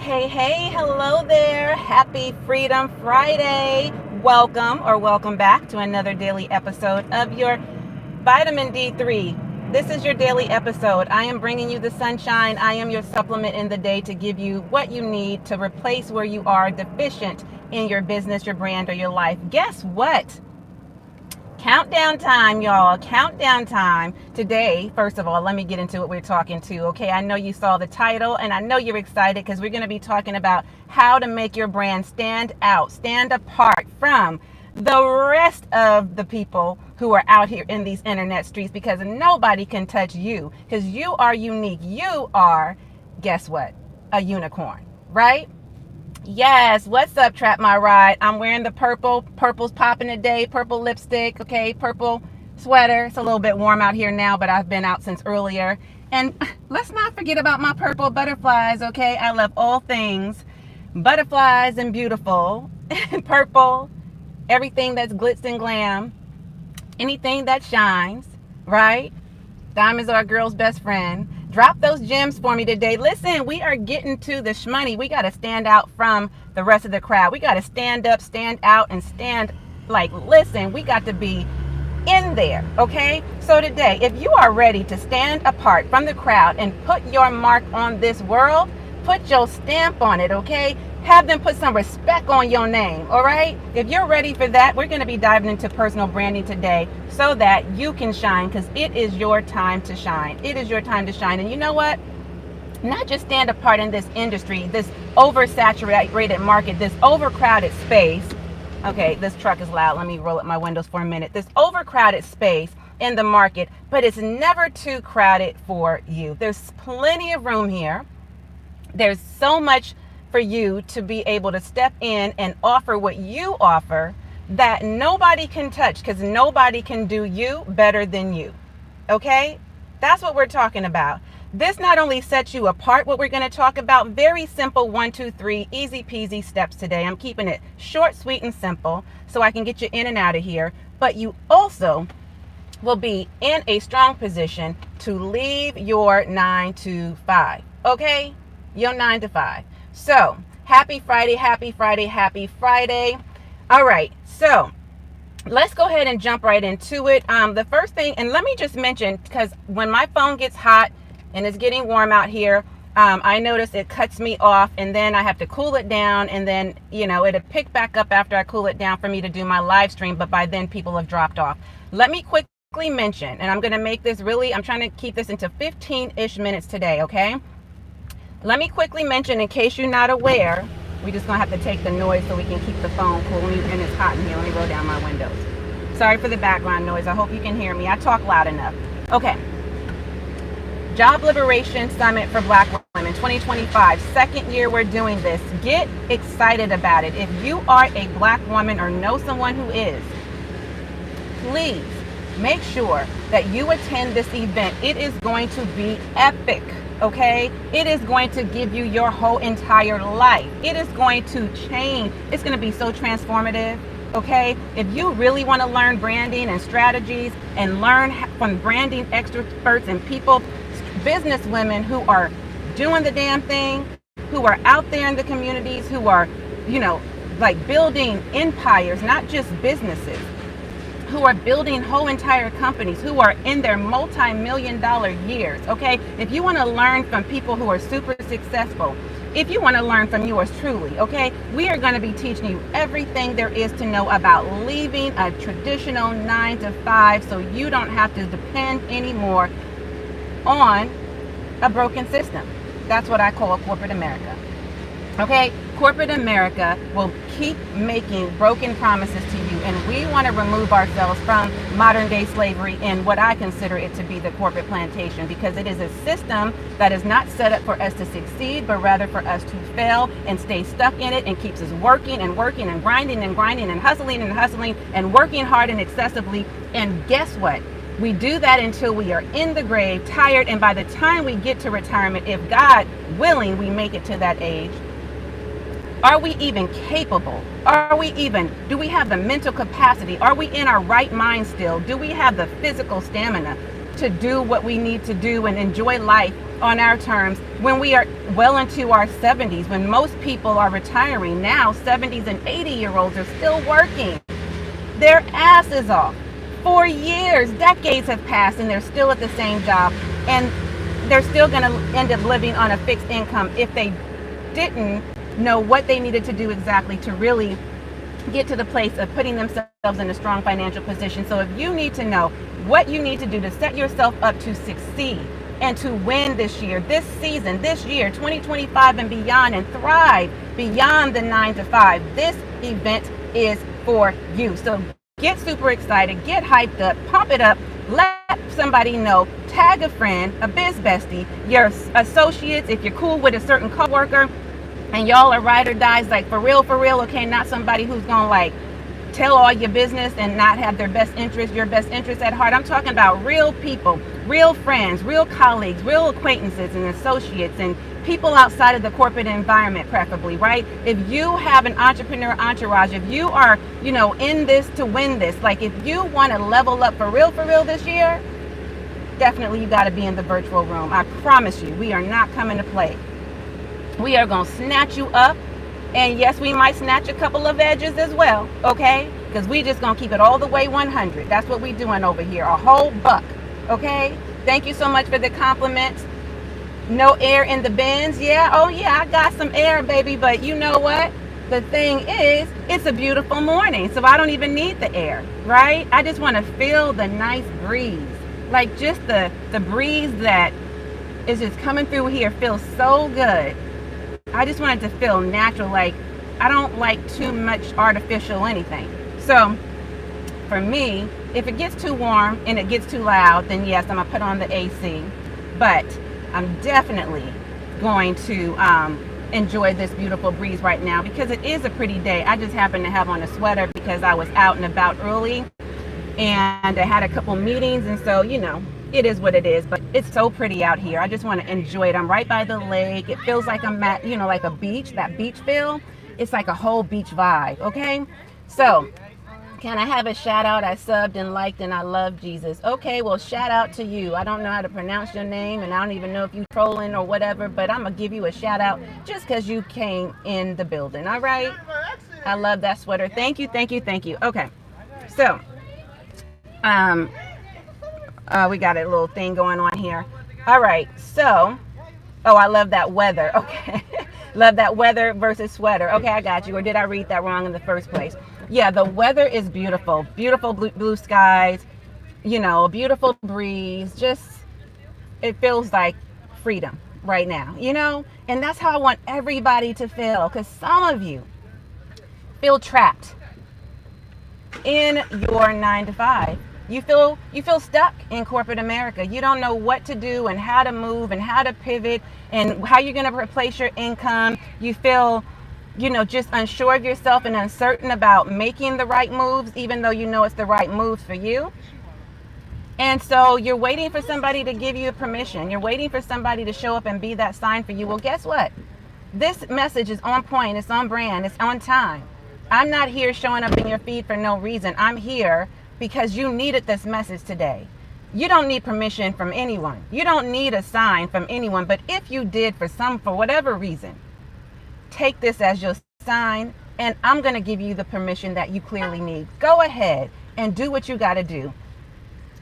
Hey, hello there. Happy Freedom Friday. Welcome back to another daily episode of your Vitamin D3. This is your daily episode. I am bringing you the sunshine. I am your supplement in the day to give you what you need to replace where you are deficient in your business, your brand, or your life. Guess what? Countdown time, y'all. Countdown time. Today, first of all, let me get into what we're talking to. Okay, I know you saw the title and I know you're excited because we're going to be talking about how to make your brand stand out, stand apart from the rest of the people who are out here in these internet streets, because nobody can touch you because you are unique. You are, guess what? A unicorn, right? Yes, what's up, Trap My Ride? I'm wearing the purple. Purple's popping today. Purple lipstick, okay, purple sweater. It's a little bit warm out here now, but I've been out since earlier. And let's not forget about my purple butterflies, okay? I love all things butterflies and beautiful. Purple, everything that's glitz and glam, anything that shines, right? Diamonds are a girl's best friend. Drop those gems for me today. Listen, we are getting to the shmoney. We got to stand out from the rest of the crowd. We got to stand up, stand out, and stand like, listen, we got to be in there, okay? So today, if you are ready to stand apart from the crowd and put your mark on this world, put your stamp on it, okay? Have them put some respect on your name, all right? If you're ready for that, we're going to be diving into personal branding today so that you can shine, because it is your time to shine. It is your time to shine. And you know what? Not just stand apart in this industry, this oversaturated market, this overcrowded space. Okay, this truck is loud. Let me roll up my windows for a minute. This overcrowded space in the market, but it's never too crowded for you. There's plenty of room here. There's so much for you to be able to step in and offer what you offer that nobody can touch, because nobody can do you better than you. Okay? That's what we're talking about. This not only sets you apart, what we're going to talk about, very simple 1, 2, 3, easy peasy steps today. I'm keeping it short, sweet, and simple so I can get you in and out of here. But you also will be in a strong position to leave your 9 to 5. Okay? Your 9 to 5. So, happy Friday, happy Friday, happy Friday. All right, so let's go ahead and jump right into it. The first thing, and let me just mention, because when my phone gets hot and it's getting warm out here, I notice it cuts me off, and then I have to cool it down, and then, it'll pick back up after I cool it down for me to do my live stream, but by then people have dropped off. Let me quickly mention, and I'm going to make this I'm trying to keep this into 15-ish minutes today, okay? Let me quickly mention, in case you're not aware, we're just going to have to take the noise so we can keep the phone cool. And it's hot in here. Let me roll down my windows. Sorry for the background noise. I hope you can hear me. I talk loud enough. Okay. Job Liberation Summit for Black Women 2025. Second year we're doing this. Get excited about it. If you are a Black woman or know someone who is, please make sure that you attend this event. It is going to be epic. Okay, it is going to give you your whole entire life. It is going to change. It's going to be so transformative. Okay, if you really want to learn branding and strategies and learn from branding experts and people, business women who are doing the damn thing, who are out there in the communities, who are, like building empires, not just businesses, who are building whole entire companies, who are in their multi-million-dollar years, okay? If you want to learn from people who are super successful, if you want to learn from yours truly, okay, we are going to be teaching you everything there is to know about leaving a traditional 9 to 5 so you don't have to depend anymore on a broken system. That's what I call corporate America. Okay, corporate America will keep making broken promises to you, and we want to remove ourselves from modern day slavery in what I consider it to be the corporate plantation, because it is a system that is not set up for us to succeed, but rather for us to fail and stay stuck in it, and keeps us working and working and grinding and grinding and hustling and working hard and excessively. And guess what? We do that until we are in the grave, tired, and by the time we get to retirement, if God willing, we make it to that age, are we even capable? Do we have the mental capacity? Are we in our right mind still? Do we have the physical stamina? to do what we need to do and enjoy life on our terms when we are well into our 70s, when most people are retiring now. 70s and 80-year-olds are still working their asses off for years. Decades have passed and they're still at the same job, and they're still going to end up living on a fixed income if they didn't know what they needed to do exactly to really get to the place of putting themselves in a strong financial position. So if you need to know what you need to do to set yourself up to succeed and to win this year, this season, this year, 2025 and beyond, and thrive beyond the 9 to 5, this event is for you. So get super excited, get hyped up, pump it up, let somebody know, tag a friend, a biz bestie, your associates, if you're cool with a certain coworker and y'all are ride or dies, like for real, okay, not somebody who's gonna like tell all your business and not have their best interest, your best interest at heart. I'm talking about real people, real friends, real colleagues, real acquaintances and associates, and people outside of the corporate environment, preferably, right? If you have an entrepreneur entourage, if you are, in this to win this, like if you want to level up for real this year, definitely you got to be in the virtual room. I promise you, we are not coming to play. We are going to snatch you up. And yes, we might snatch a couple of edges as well, okay? Because we just going to keep it all the way 100. That's what we doing over here, a whole buck, okay? Thank you so much for the compliments. No air in the bins. Yeah, oh yeah, I got some air, baby. But you know what? The thing is, it's a beautiful morning, so I don't even need the air, right? I just want to feel the nice breeze. Like just the breeze that is just coming through here feels so good. I just want it to feel natural. Like I don't like too much artificial anything. So for me, if it gets too warm and it gets too loud, then yes, I'm gonna put on the AC. But I'm definitely going to enjoy this beautiful breeze right now because it is a pretty day. I just happen to have on a sweater because I was out and about early and I had a couple meetings, and so it is what it is, but it's so pretty out here. I just want to enjoy it. I'm right by the lake. It feels like I'm at, like a beach, that beach feel. It's like a whole beach vibe, okay? So, can I have a shout out? I subbed and liked and I love Jesus. Okay, well, shout out to you. I don't know how to pronounce your name and I don't even know if you trolling or whatever, but I'm going to give you a shout out just because you came in the building, all right? I love that sweater. Thank you. Okay, so, we got a little thing going on here. All right, so, I love that weather. Okay, love that weather versus sweater. Okay, I got you. Or did I read that wrong in the first place? Yeah, the weather is beautiful. Beautiful blue skies, beautiful breeze. Just, it feels like freedom right now, And that's how I want everybody to feel, because some of you feel trapped in your 9 to 5. You feel stuck in corporate America. You don't know what to do and how to move and how to pivot and how you're going to replace your income. You feel, just unsure of yourself and uncertain about making the right moves, even though it's the right moves for you. And so you're waiting for somebody to give you permission. You're waiting for somebody to show up and be that sign for you. Well, guess what? This message is on point. It's on brand. It's on time. I'm not here showing up in your feed for no reason. I'm here because you needed this message today. You don't need permission from anyone. You don't need a sign from anyone. But if you did for whatever reason, take this as your sign, and I'm going to give you the permission that you clearly need. Go ahead and do what you got to do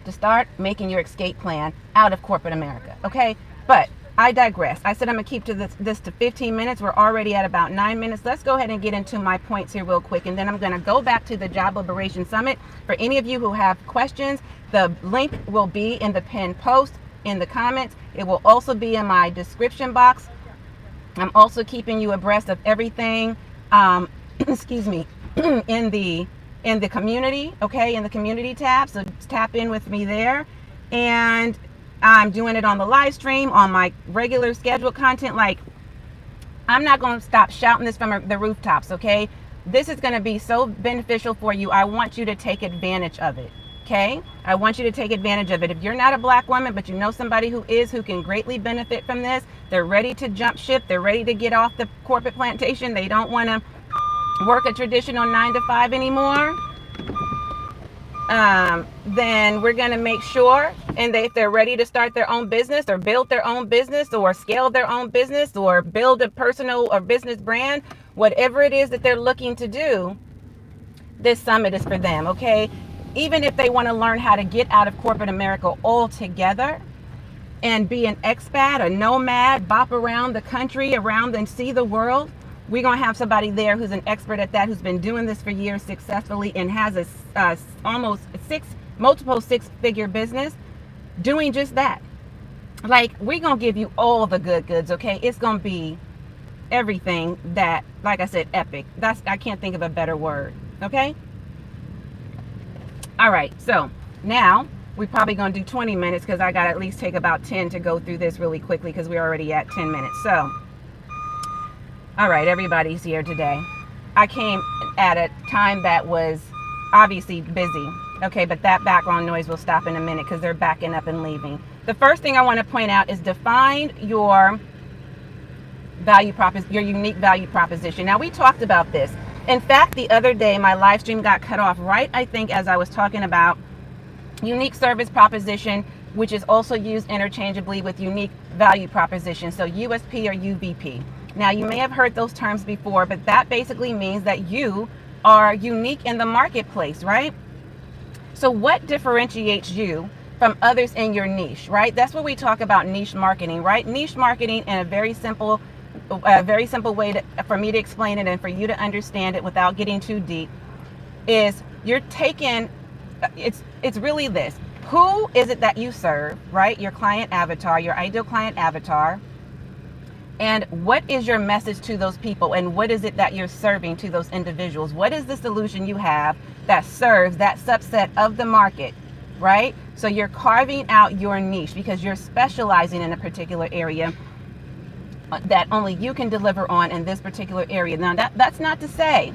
to start making your escape plan out of corporate America. Okay? But I digress. I said I'm going to keep this to 15 minutes. We're already at about 9 minutes. Let's go ahead and get into my points here real quick. And then I'm going to go back to the Job Liberation Summit. For any of you who have questions, the link will be in the pinned post in the comments. It will also be in my description box. I'm also keeping you abreast of everything, excuse me, in the community, okay, in the community tab. So tap in with me there. And I'm doing it on the live stream, on my regular scheduled content. Like, I'm not going to stop shouting this from the rooftops, okay? This is going to be so beneficial for you. I want you to take advantage of it, okay? I want you to take advantage of it. If you're not a black woman, but you know somebody who can greatly benefit from this, they're ready to jump ship. They're ready to get off the corporate plantation. They don't want to work a traditional 9 to 5 anymore. then we're going to make sure, and if they're ready to start their own business or build their own business or scale their own business or build a personal or business brand, whatever it is that they're looking to do, this summit is for them, okay? Even if they want to learn how to get out of corporate America altogether and be an expat, a nomad, bop around the country, around and see the world, we're going to have somebody there who's an expert at that, who's been doing this for years successfully and has a multiple six-figure business doing just that. Like, we're going to give you all the good goods, okay? It's going to be everything that, like I said, epic. I can't think of a better word, okay? All right, so now we're probably going to do 20 minutes because I got to at least take about 10 to go through this really quickly because we're already at 10 minutes. So, all right, everybody's here today. I came at a time that was obviously busy, okay, but that background noise will stop in a minute because they're backing up and leaving. The first thing I want to point out is define your your unique value proposition. Now, we talked about this. In fact, the other day, my live stream got cut off right, I think, as I was talking about unique service proposition, which is also used interchangeably with unique value proposition, so USP or UVP. Now, you may have heard those terms before, but that basically means that you are unique in the marketplace, right? So what differentiates you from others in your niche, right? That's what we talk about niche marketing, right? Niche marketing, in a very simple way for me to explain it and for you to understand it without getting too deep, is you're taking, it's really this. Who is it that you serve, right? Your client avatar, your ideal client avatar. And what is your message to those people? And what is it that you're serving to those individuals? What is the solution you have that serves that subset of the market, right? So you're carving out your niche because you're specializing in a particular area that only you can deliver on in this particular area. Now, that's not to say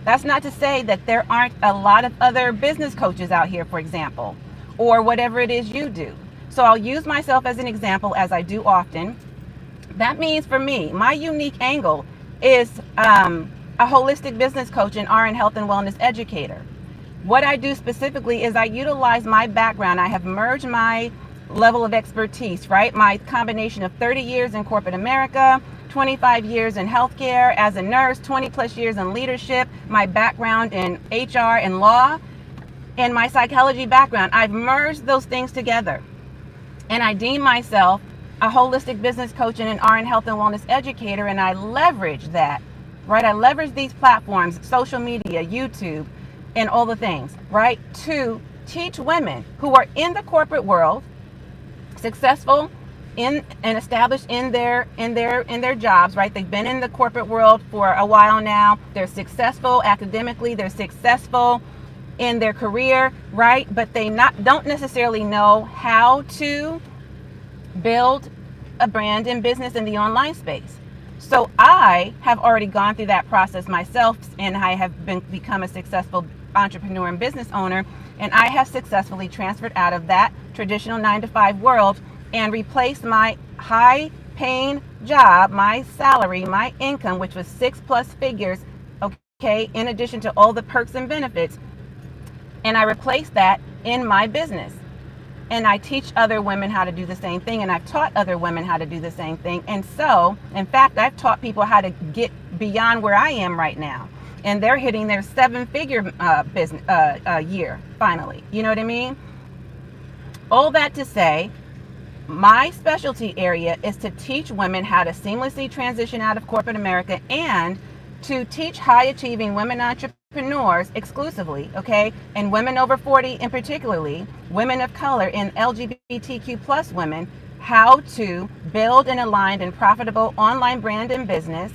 that there aren't a lot of other business coaches out here, for example, or whatever it is you do. So I'll use myself as an example, as I do often. That means for me, my unique angle is a holistic business coach and RN health and wellness educator. What I do specifically is I utilize my background. I have merged my level of expertise, right? My combination of 30 years in corporate America, 25 years in healthcare as a nurse, 20 plus years in leadership, my background in HR and law, and my psychology background. I've merged those things together. And I deem myself a holistic business coach and an RN health and wellness educator, and I leverage that, right? I leverage these platforms, social media, YouTube, and all the things, right, to teach women who are in the corporate world, successful in and established in their jobs, right? They've been in the corporate world for a while now. They're successful academically, they're successful in their career, right? But they don't necessarily know how to build a brand and business in the online space. So I have already gone through that process myself, and I have become a successful entrepreneur and business owner, and I have successfully transferred out of that traditional 9-to-5 world and replaced my high paying job, my salary, my income, which was 6+ figures, okay, in addition to all the perks and benefits, and I replaced that in my business. And I teach other women how to do the same thing, and I've taught other women how to do the same thing. And so, in fact, I've taught people how to get beyond where I am right now, and they're hitting their 7-figure business year finally. You know what I mean? All that to say, my specialty area is to teach women how to seamlessly transition out of corporate America and to teach high-achieving women entrepreneurs exclusively, okay, and women over 40 in particularly, women of color and LGBTQ plus women, how to build an aligned and profitable online brand and business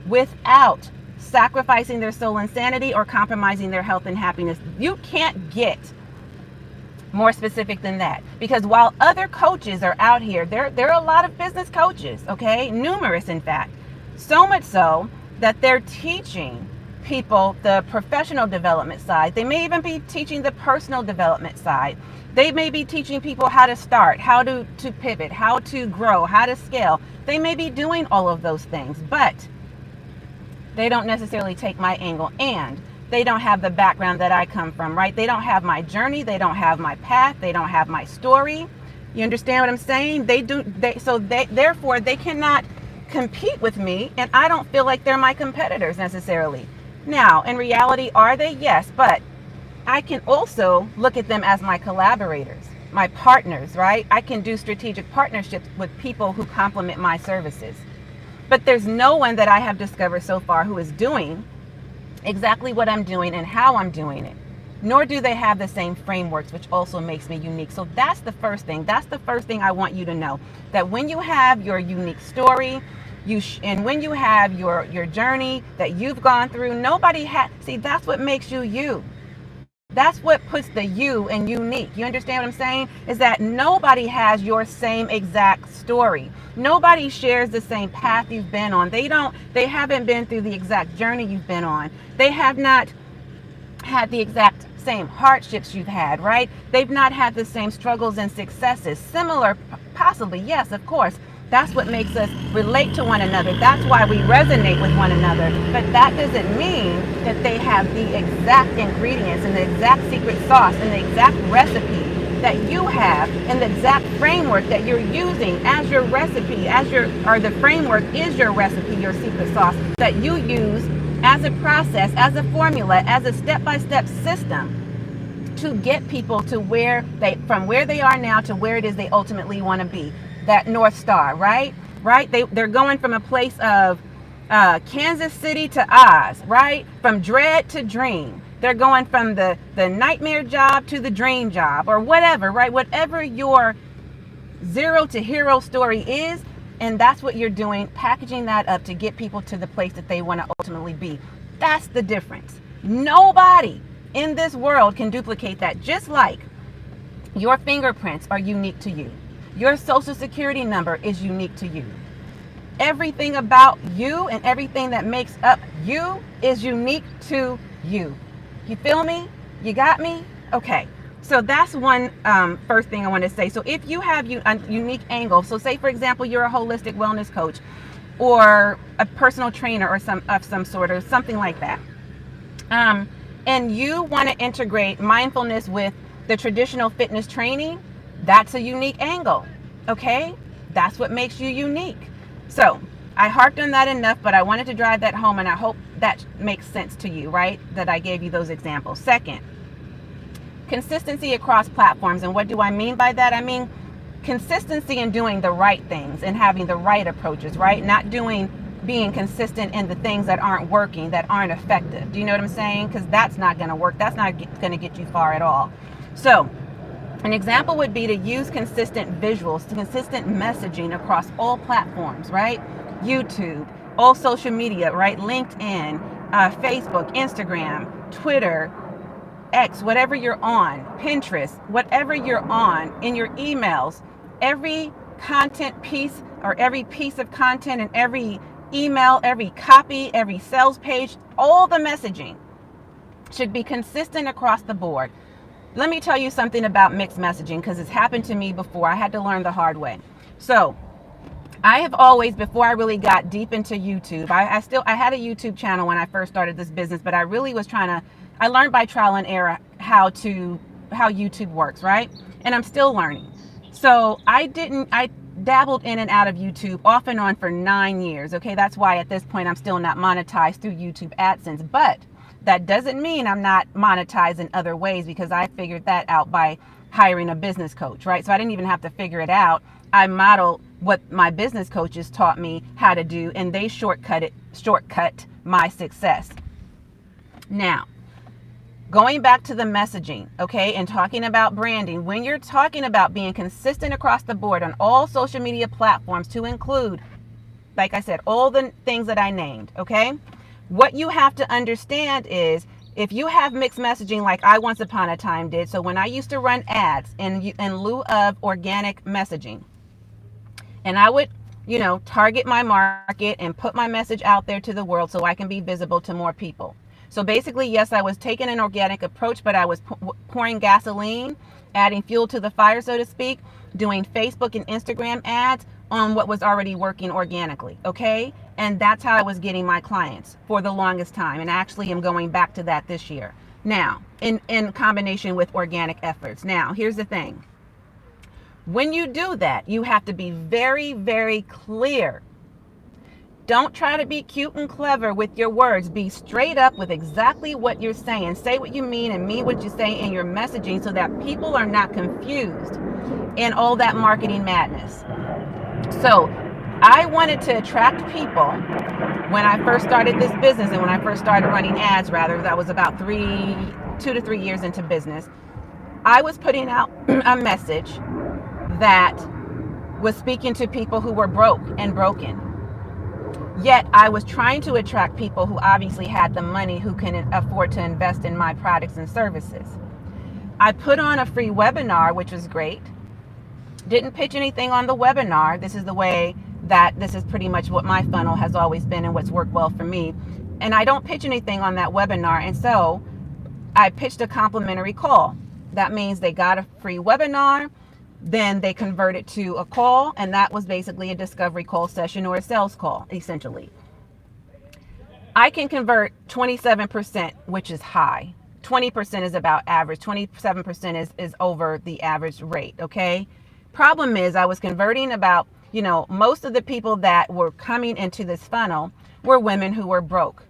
without sacrificing their soul and sanity or compromising their health and happiness. You can't get more specific than that, because while other coaches are out here, there are a lot of business coaches, okay, numerous in fact, so much so that they're teaching people the professional development side. They may even be teaching the personal development side. They may be teaching people how to start, how to pivot, how to grow, how to scale. They may be doing all of those things, but they don't necessarily take my angle. And they don't have the background that I come from, right? They don't have my journey. They don't have my path. They don't have my story. You understand what I'm saying? Therefore they cannot compete with me, and I don't feel like they're my competitors necessarily. Now, in reality, are they? Yes, but I can also look at them as my collaborators, my partners, right? I can do strategic partnerships with people who complement my services. But there's no one that I have discovered so far who is doing exactly what I'm doing and how I'm doing it. Nor do they have the same frameworks, which also makes me unique. So that's the first thing. That's the first thing I want you to know. That when you have your unique story, and when you have your journey that you've gone through, see, that's what makes you you. That's what puts the you in unique. You understand what I'm saying? Is that nobody has your same exact story. Nobody shares the same path you've been on. They haven't been through the exact journey you've been on. They have not had the exact same hardships you've had, right? They've not had the same struggles and successes. Similar, possibly, yes, of course. That's what makes us relate to one another. That's why we resonate with one another. But that doesn't mean that they have the exact ingredients and the exact secret sauce and the exact recipe that you have, and the exact framework that you're using as your recipe, the framework is your recipe, your secret sauce that you use as a process, as a formula, as a step-by-step system to get people to from where they are now to where it is they ultimately want to be. That North Star, right? They're going from a place of Kansas City to Oz, right? From dread to dream. They're going from the nightmare job to the dream job, or whatever, right? Whatever your 0 to hero story is, and that's what you're doing, packaging that up to get people to the place that they want to ultimately be. That's the difference. Nobody in this world can duplicate that, just like your fingerprints are unique to you. Your social security number is unique to you. Everything about you and everything that makes up you is unique to you. You feel me? You got me? Okay. So that's one first thing I want to say. So if you have a unique angle, so say for example, you're a holistic wellness coach or a personal trainer or some sort or something like that. And you want to integrate mindfulness with the traditional fitness training, that's a unique angle, okay? That's what makes you unique. So I harped on that enough, but I wanted to drive that home, and I hope that makes sense to you, right? That I gave you those examples. Second, consistency across platforms. And what do I mean by that? I mean consistency in doing the right things and having the right approaches, right? Not being consistent in the things that aren't working, that aren't effective. Do you know what I'm saying? Because that's not going to work. That's not going to get you far at all. So an example would be to use consistent visuals, consistent messaging across all platforms, right? YouTube, all social media, right? LinkedIn, Facebook, Instagram, Twitter, X, whatever you're on, Pinterest, whatever you're on, in your emails, every content piece or every piece of content and every email, every copy, every sales page, all the messaging should be consistent across the board. Let me tell you something about mixed messaging, because it's happened to me before. I had to learn the hard way. So I have always, before I really got deep into YouTube, I had a YouTube channel when I first started this business, but I really was I learned by trial and error how YouTube works, right? And I'm still learning. So I dabbled in and out of YouTube off and on for 9 years. Okay. That's why at this point I'm still not monetized through YouTube AdSense, but that doesn't mean I'm not monetized in other ways, because I figured that out by hiring a business coach, right? So I didn't even have to figure it out. I modeled what my business coaches taught me how to do, and they shortcut my success. Now, going back to the messaging, okay, and talking about branding, when you're talking about being consistent across the board on all social media platforms, to include, like I said, all the things that I named, okay? What you have to understand is, if you have mixed messaging like I once upon a time did, so when I used to run ads in lieu of organic messaging, and I would, target my market and put my message out there to the world so I can be visible to more people. So basically, yes, I was taking an organic approach, but I was pouring gasoline, adding fuel to the fire, so to speak, doing Facebook and Instagram ads, on what was already working organically. Okay. And that's how I was getting my clients for the longest time. And actually I'm going back to that this year. Now, in combination with organic efforts. Now, here's the thing. When you do that, you have to be very, very clear. Don't try to be cute and clever with your words. Be straight up with exactly what you're saying. Say what you mean and mean what you say in your messaging so that people are not confused in all that marketing madness. So I wanted to attract people when I first started this business, and when I first started running ads, rather, that was about 2 to 3 years into business. I was putting out a message that was speaking to people who were broke and broken. Yet I was trying to attract people who obviously had the money, who can afford to invest in my products and services. I put on a free webinar, which was great. Didn't pitch anything on the webinar. This is the way that this is pretty much what my funnel has always been and what's worked well for me. And I don't pitch anything on that webinar. And so I pitched a complimentary call. That means they got a free webinar. Then they convert it to a call, and that was basically a discovery call session or a sales call, essentially. I can convert 27%, which is high. 20% is about average. 27% is over the average rate, okay? Problem is I was converting about, most of the people that were coming into this funnel were women who were broke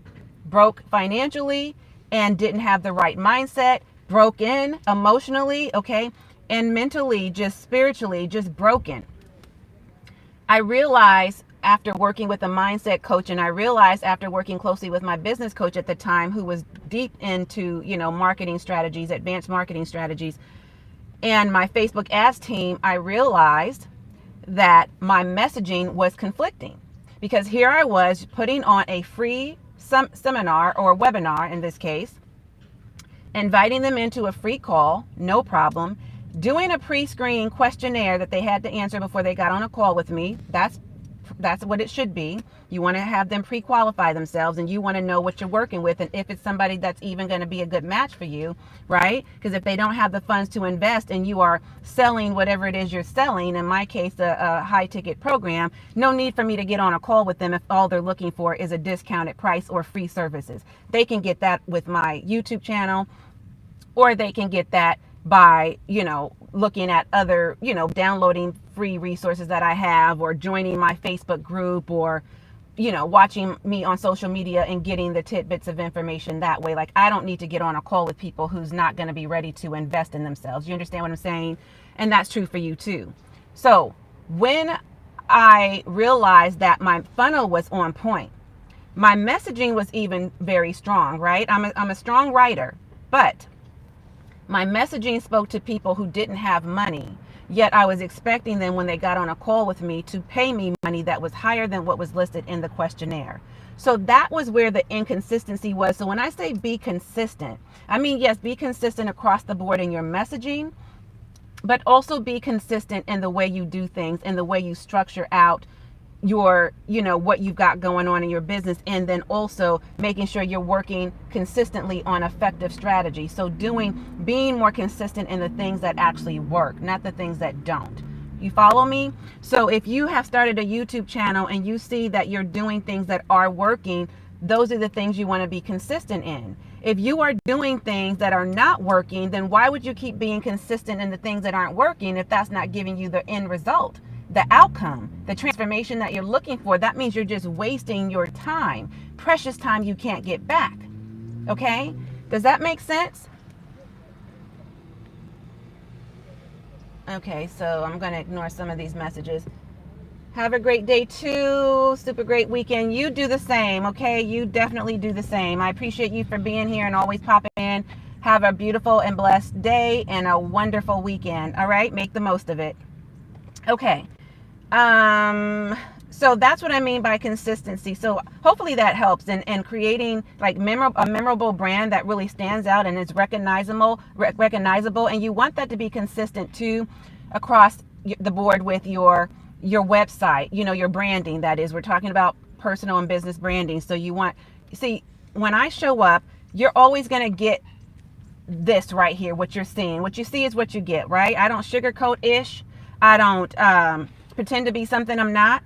financially and didn't have the right mindset, broken emotionally, okay? And mentally, just spiritually, just broken. I realized after working with a mindset coach, and I realized after working closely with my business coach at the time, who was deep into, marketing strategies, advanced marketing strategies, and my Facebook ads team, I realized that my messaging was conflicting, because here I was putting on a free seminar or webinar in this case, inviting them into a free call, no problem. Doing a pre-screen questionnaire that they had to answer before they got on a call with me. That's what it should be. You want to have them pre-qualify themselves, and you want to know what you're working with and if it's somebody that's even going to be a good match for you, right? Because if they don't have the funds to invest and you are selling whatever it is you're selling, in my case, a high ticket program, no need for me to get on a call with them if all they're looking for is a discounted price or free services. They can get that with my YouTube channel, or they can get that by, looking at other, downloading free resources that I have, or joining my Facebook group, or, watching me on social media and getting the tidbits of information that way. Like, I don't need to get on a call with people who's not going to be ready to invest in themselves. You understand what I'm saying? And that's true for you too. So when I realized that my funnel was on point, my messaging was even very strong, right? I'm a strong writer, but my messaging spoke to people who didn't have money, yet I was expecting them, when they got on a call with me, to pay me money that was higher than what was listed in the questionnaire. So that was where the inconsistency was. So when I say be consistent, I mean, yes, be consistent across the board in your messaging, but also be consistent in the way you do things, in the way you structure out your, what you've got going on in your business, and then also making sure you're working consistently on effective strategy. So being more consistent in the things that actually work, not the things that don't. You follow me? So if you have started a YouTube channel and you see that you're doing things that are working, those are the things you want to be consistent in. If you are doing things that are not working, then why would you keep being consistent in the things that aren't working if that's not giving you the end result? The outcome, the transformation that you're looking for? That means you're just wasting your time, precious time you can't get back. Okay? Does that make sense? Okay, so I'm going to ignore some of these messages. Have a great day too. Super great weekend. You do the same, okay? You definitely do the same. I appreciate you for being here and always popping in. Have a beautiful and blessed day and a wonderful weekend. All right? Make the most of it. Okay. So that's what I mean by consistency. So hopefully that helps in creating like a memorable brand that really stands out and is recognizable. And you want that to be consistent too across the board with your website, your branding. That is, we're talking about personal and business branding. So when I show up, you're always going to get this right here, what you're seeing. What you see is what you get, right? I don't sugarcoat ish. I don't pretend to be something I'm not.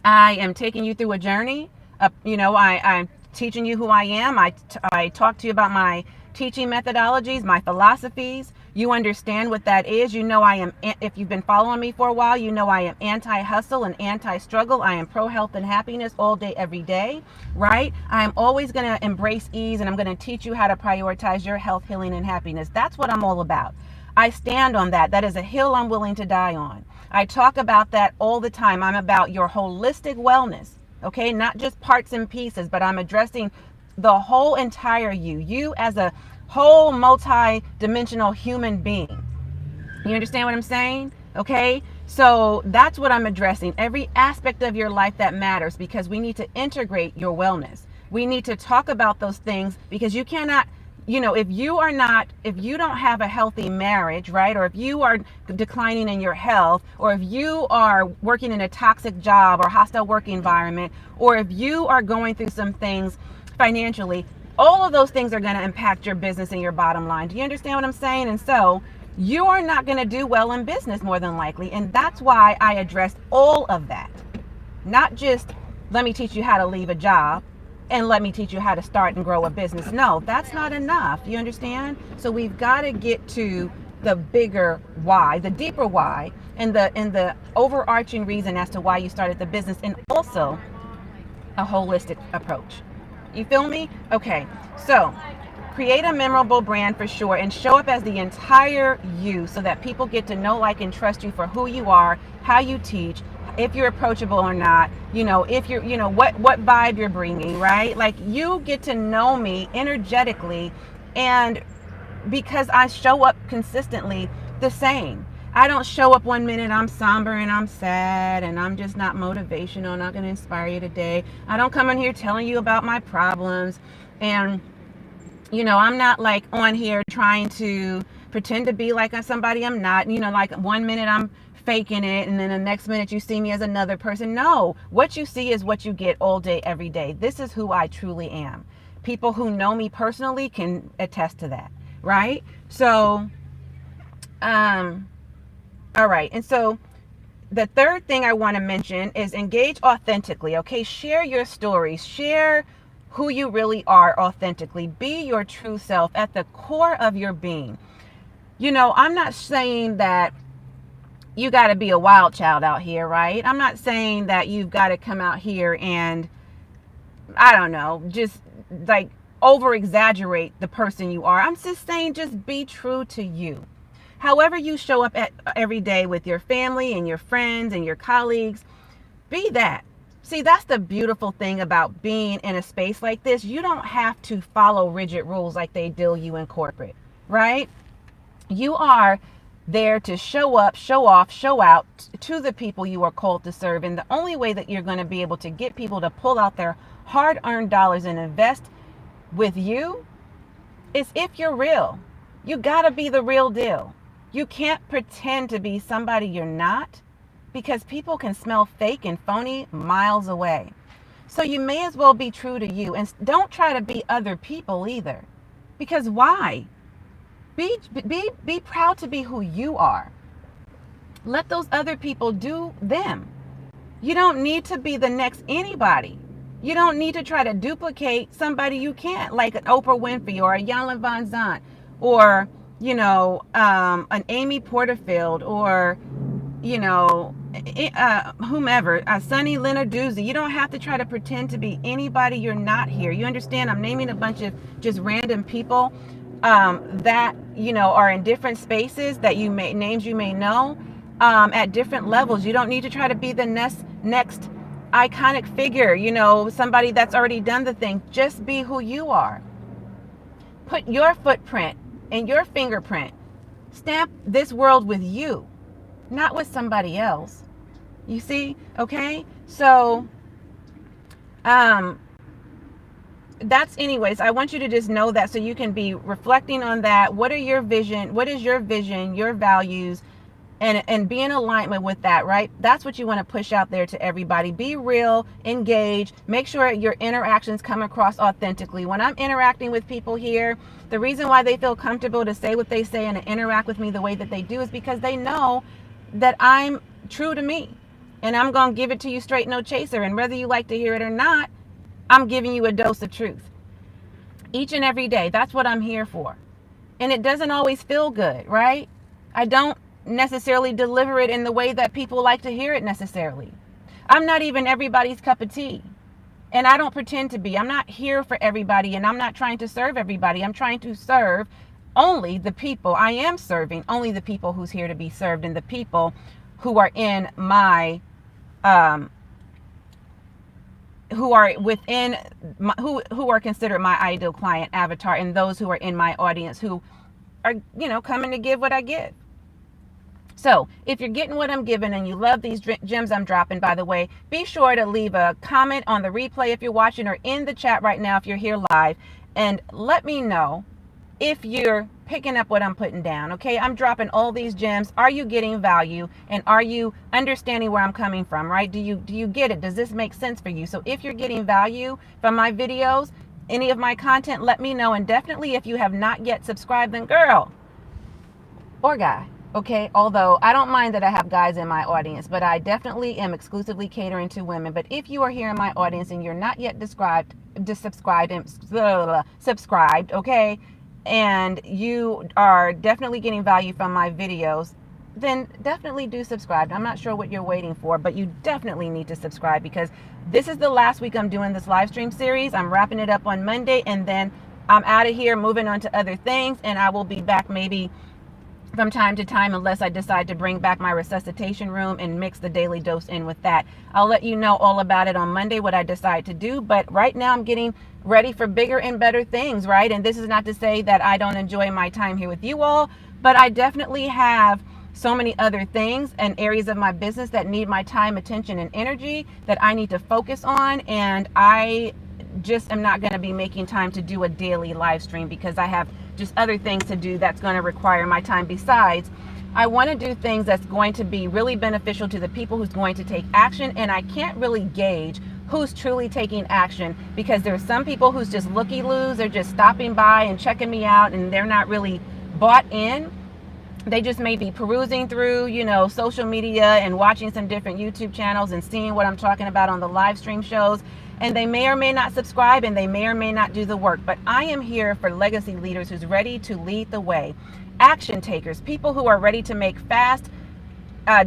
I am taking you through a journey. I'm teaching you who I am. I talk to you about my teaching methodologies, my philosophies. You understand what that is. You know I am, if you've been following me for a while, you know I am anti-hustle and anti-struggle. I am pro-health and happiness all day, every day, right? I am always going to embrace ease, and I'm going to teach you how to prioritize your health, healing, and happiness. That's what I'm all about. I stand on that. That is a hill I'm willing to die on. I talk about that all the time. I'm about your holistic wellness, okay? Not just parts and pieces, but I'm addressing the whole entire you as a whole multi-dimensional human being. You understand what I'm saying? Okay? So that's what I'm addressing. Every aspect of your life that matters, because we need to integrate your wellness. We need to talk about those things, because you cannot, if you don't have a healthy marriage, right? Or if you are declining in your health, or if you are working in a toxic job or hostile work environment, or if you are going through some things financially, all of those things are going to impact your business and your bottom line. Do you understand what I'm saying? And so you are not going to do well in business, more than likely. And that's why I addressed all of that. Not just, let me teach you how to leave a job and let me teach you how to start and grow a business. No, that's not enough. You understand? So we've got to get to the bigger why, the deeper why, and the overarching reason as to why you started the business, and also a holistic approach. You feel me? Okay, so create a memorable brand for sure, and show up as the entire you, so that people get to know, like, and trust you for who you are, how you teach, if you're approachable or not, if you're, what vibe you're bringing, right? Like, you get to know me energetically, and because I show up consistently the same. I don't show up one minute I'm somber and I'm sad and I'm just not motivational, not going to inspire you today. I don't come in here telling you about my problems, and I'm not like on here trying to pretend to be like somebody I'm not. Like, one minute I'm faking it, and then the next minute you see me as another person. No, what you see is what you get all day, every day. This is who I truly am. People who know me personally can attest to that, right? So, all right. And so the third thing I want to mention is engage authentically. Okay. Share your stories. Share who you really are authentically. Be your true self at the core of your being. I'm not saying that you got to be a wild child out here, right? I'm not saying that you've got to come out here and, I don't know, just like over exaggerate the person you are. I'm just saying, just be true to you. However you show up every day with your family and your friends and your colleagues, be that. See, that's the beautiful thing about being in a space like this. You don't have to follow rigid rules like they do you in corporate, right? You are there to show up, show off, show out to the people you are called to serve. And the only way that you're going to be able to get people to pull out their hard-earned dollars and invest with you is if you're real. You got to be the real deal. You can't pretend to be somebody you're not, because people can smell fake and phony miles away. So you may as well be true to you, and don't try to be other people either. Because why? Be proud to be who you are. Let those other people do them. You don't need to be the next anybody. You don't need to try to duplicate somebody you can't, like an Oprah Winfrey or a Iyanla Vanzant, or an Amy Porterfield, or whomever, Sunny Lenarduzzi. You don't have to try to pretend to be anybody you're not here. You understand? I'm naming a bunch of just random people that are in different spaces that names you may know at different levels. You don't need to try to be the next iconic figure, somebody that's already done the thing. Just be who you are. Put your footprint and your fingerprint. Stamp this world with you, not with somebody else. You see? Okay? So, that's, anyways, I want you to just know that, so you can be reflecting on that. What is your vision, your values, and be in alignment with that, right? That's what you want to push out there to everybody. Be real, engage, make sure your interactions come across authentically. When I'm interacting with people here, the reason why they feel comfortable to say what they say and to interact with me the way that they do is because they know that I'm true to me. And I'm going to give it to you straight, no chaser. And whether you like to hear it or not, I'm giving you a dose of truth each and every day. That's what I'm here for. And it doesn't always feel good, right? I don't necessarily deliver it in the way that people like to hear it necessarily. I'm not even everybody's cup of tea. And I don't pretend to be. I'm not here for everybody, and I'm not trying to serve everybody. I'm trying to serve only the people. I am serving only the people who's here to be served, and the people who are in my who are within my, who are considered my ideal client avatar, and those who are in my audience who are, coming to give what I give. So if you're getting what I'm giving and you love these gems I'm dropping, by the way, be sure to leave a comment on the replay if you're watching, or in the chat right now if you're here live, and let me know if you're picking up what I'm putting down. Okay, I'm dropping all these gems. Are you getting value, and are you understanding where I'm coming from? Right? Do you get it? Does this make sense for you? So if you're getting value from my videos, any of my content, let me know. And definitely, if you have not yet subscribed, then girl or guy, okay, although I don't mind that I have guys in my audience, but I definitely am exclusively catering to women. But if you are here in my audience and you're not yet subscribed, okay, and you are definitely getting value from my videos, then definitely do subscribe. I'm not sure what you're waiting for, but you definitely need to subscribe, because this is the last week I'm doing this live stream series. I'm wrapping it up on Monday, and then I'm out of here, moving on to other things, and I will be back maybe from time to time, unless I decide to bring back my resuscitation room and mix the daily dose in with that. I'll let you know all about it on Monday, what I decide to do. But right now I'm getting ready for bigger and better things, right? And this is not to say that I don't enjoy my time here with you all, but I definitely have so many other things and areas of my business that need my time, attention, and energy that I need to focus on. And I just am not going to be making time to do a daily live stream, because I have just other things to do that's going to require my time. Besides, I want to do things that's going to be really beneficial to the people who's going to take action. And I can't really gauge who's truly taking action, because there's some people who's just looky-loos. They're just stopping by and checking me out, and they're not really bought in. They just may be perusing through, social media and watching some different YouTube channels and seeing what I'm talking about on the live stream shows. And they may or may not subscribe, and they may or may not do the work. But I am here for legacy leaders who's ready to lead the way. Action takers, people who are ready to make fast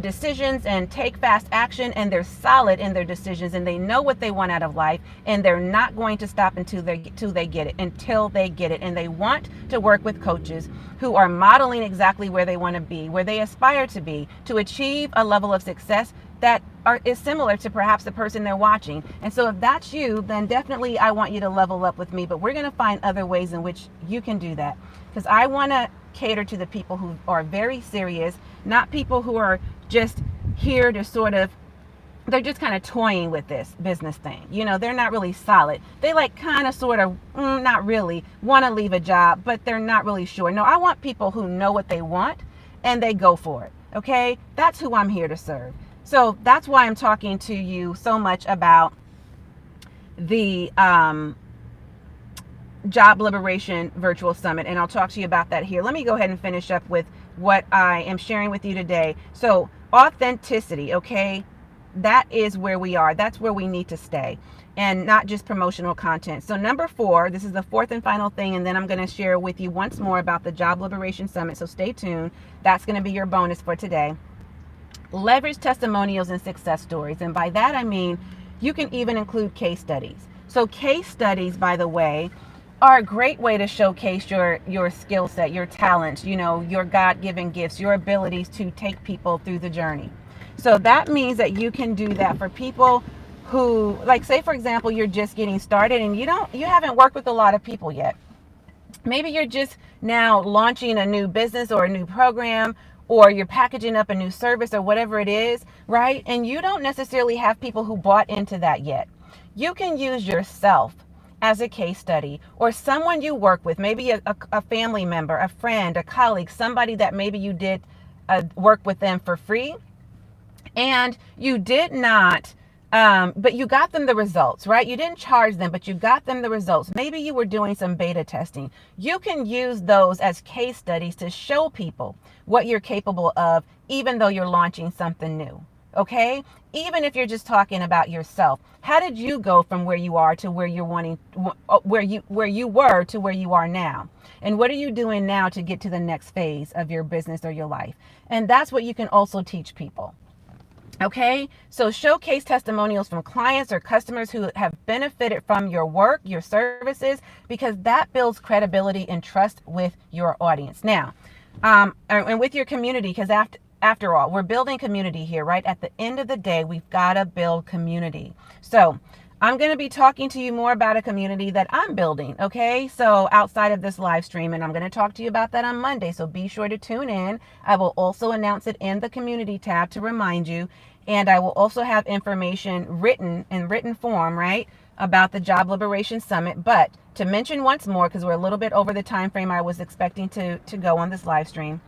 decisions and take fast action, and they're solid in their decisions, and they know what they want out of life, and they're not going to stop until they get it. And they want to work with coaches who are modeling exactly where they want to be, where they aspire to be, to achieve a level of success that is similar to perhaps the person they're watching. And so if that's you, then definitely I want you to level up with me. But we're going to find other ways in which you can do that, because I want to cater to the people who are very serious, not people who are just here to they're just kind of toying with this business thing. They're not really solid. They not really want to leave a job, but they're not really sure. No, I want people who know what they want and they go for it. Okay. That's who I'm here to serve. So that's why I'm talking to you so much about the Job Liberation Virtual Summit. And I'll talk to you about that here. Let me go ahead and finish up with what I am sharing with you today. So authenticity, okay? That is where we are. That's where we need to stay, and not just promotional content. So number 4, this is the fourth and final thing, and then I'm going to share with you once more about the Job Liberation Summit. So stay tuned. That's going to be your bonus for today. Leverage testimonials and success stories. And by that, I mean, you can even include case studies. So case studies, by the way, are a great way to showcase your skill set, your talents, your God-given gifts, your abilities to take people through the journey. So that means that you can do that for people who, like, say, for example, you're just getting started and you haven't worked with a lot of people yet. Maybe you're just now launching a new business or a new program, or you're packaging up a new service or whatever it is, right? And you don't necessarily have people who bought into that yet. You can use yourself as a case study, or someone you work with, maybe a family member, a friend, a colleague, somebody that maybe you did work with them for free, and you did not, but you got them the results, right? You didn't charge them, but you got them the results. Maybe you were doing some beta testing. You can use those as case studies to show people what you're capable of, even though you're launching something new. Okay? Even if you're just talking about yourself. How did you go from where you are to where you're wanting, where you were to where you are now? And what are you doing now to get to the next phase of your business or your life? And that's what you can also teach people. Okay, so showcase testimonials from clients or customers who have benefited from your work, your services, because that builds credibility and trust with your audience. Now, and with your community, because after all, we're building community here, right? At the end of the day, we've got to build community. So I'm going to be talking to you more about a community that I'm building, okay? So outside of this live stream, and I'm going to talk to you about that on Monday. So be sure to tune in. I will also announce it in the community tab to remind you. And I will also have information in written form, right, about the Job Liberation Summit. But to mention once more, because we're a little bit over the time frame I was expecting to go on this live stream.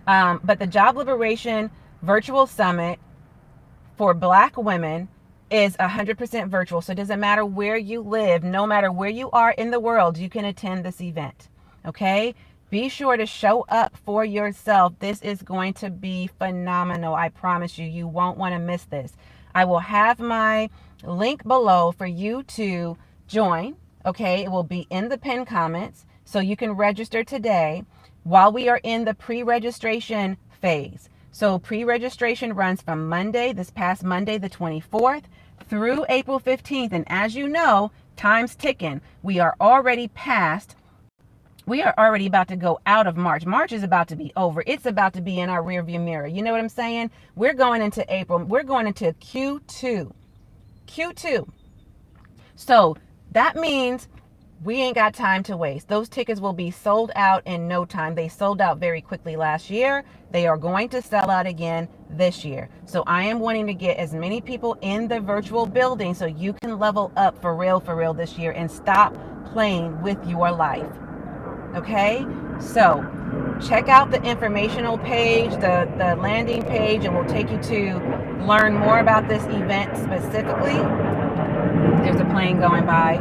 But the Job Liberation Virtual Summit for Black women is 100% virtual. So it doesn't matter where you live, no matter where you are in the world, you can attend this event. Okay? Be sure to show up for yourself. This is going to be phenomenal. I promise you, you won't want to miss this. I will have my link below for you to join. Okay? It will be in the pinned comments. So you can register today while we are in the pre-registration phase. So pre-registration runs from Monday, this past Monday, the 24th, through April 15th. And as you know, time's ticking. We are already about to go out of March. March is about to be over. It's about to be in our rearview mirror. You know what I'm saying? We're going into April. We're going into Q2. Q2. So that means we ain't got time to waste. Those tickets will be sold out in no time. They sold out very quickly last year. They are going to sell out again this year. So I am wanting to get as many people in the virtual building so you can level up for real this year and stop playing with your life. Okay? So check out the informational page, the landing page, and we'll take you to learn more about this event specifically. There's a plane going by.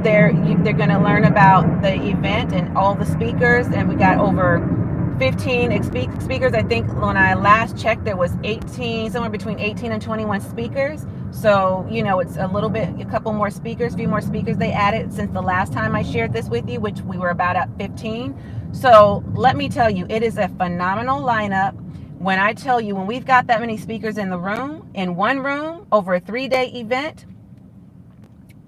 They're going to learn about the event and all the speakers, and we got over 15 speakers. I think when I last checked, there was 18, somewhere between 18 and 21 speakers. So, you know, it's a couple more speakers, few more speakers they added since the last time I shared this with you, which we were about at 15. So let me tell you, it is a phenomenal lineup. When I tell you, when we've got that many speakers in one room, over a 3-day event,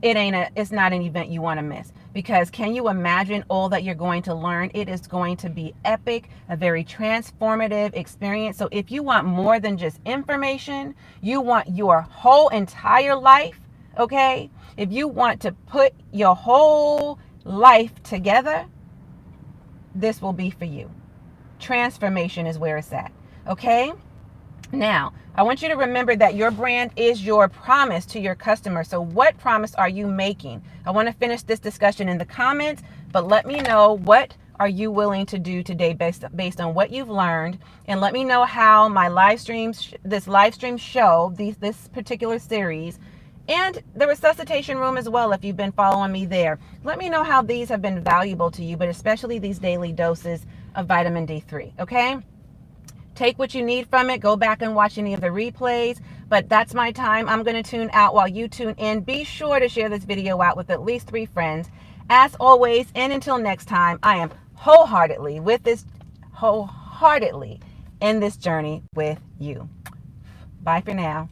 it's not an event you want to miss, because can you imagine all that you're going to learn? It is going to be epic, a very transformative experience. So if you want more than just information, you want your whole entire life, okay? If you want to put your whole life together, this will be for you. Transformation is where it's at, okay? Now, I want you to remember that your brand is your promise to your customer. So what promise are you making? I want to finish this discussion in the comments, but let me know, what are you willing to do today based on what you've learned? And let me know how my this live stream show, this particular series, and the resuscitation room as well, if you've been following me there. Let me know how these have been valuable to you, but especially these daily doses of vitamin D3, okay? Take what you need from it. Go back and watch any of the replays. But that's my time. I'm going to tune out while you tune in. Be sure to share this video out with at least 3 friends. As always, and until next time, I am wholeheartedly in this journey with you. Bye for now.